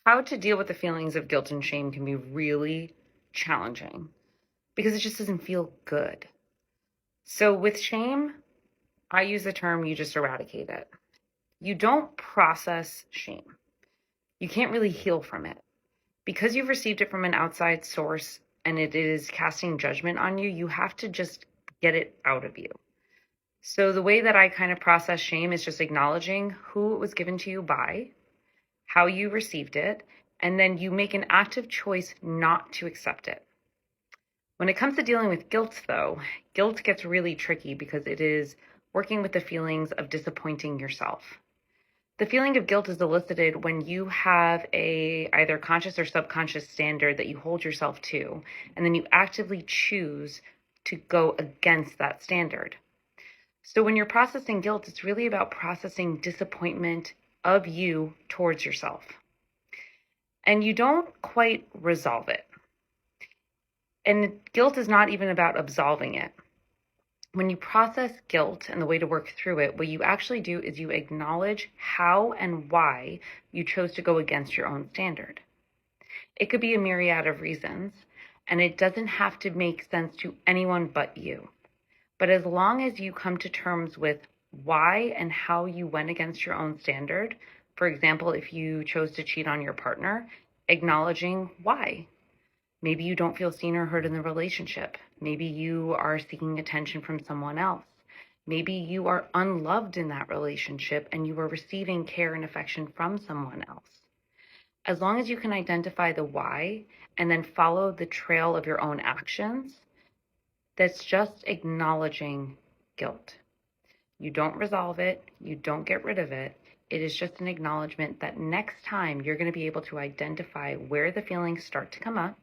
How to deal with the feelings of guilt and shame can be really challenging because it just doesn't feel good. So, with shame, I use the term you just eradicate it. You don't process shame, you can't really heal from it. Because you've received it from an outside source and it is casting judgment on you, you have to just get it out of you. So, the way that I kind of process shame is just acknowledging who it was given to you by, how you received it, and then you make an active choice not to accept it. When it comes to dealing with guilt, though, guilt gets really tricky because it is working with the feelings of disappointing yourself. The feeling of guilt is elicited when you have a either conscious or subconscious standard that you hold yourself to, and then you actively choose to go against that standard. So when you're processing guilt, it's really about processing disappointment of you towards yourself. And you don't quite resolve it. And guilt is not even about absolving it. When you process guilt and the way to work through it, what you actually do is you acknowledge how and why you chose to go against your own standard. It could be a myriad of reasons, and it doesn't have to make sense to anyone but you. But as long as you come to terms with why and how you went against your own standard, for example, if you chose to cheat on your partner, acknowledging why. Maybe you don't feel seen or heard in the relationship. Maybe you are seeking attention from someone else. Maybe you are unloved in that relationship and you are receiving care and affection from someone else. As long as you can identify the why and then follow the trail of your own actions, that's just acknowledging guilt. You don't resolve it, you don't get rid of it. It is just an acknowledgement that next time you're going to be able to identify where the feelings start to come up.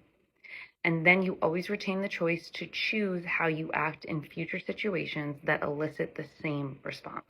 And then you always retain the choice to choose how you act in future situations that elicit the same response.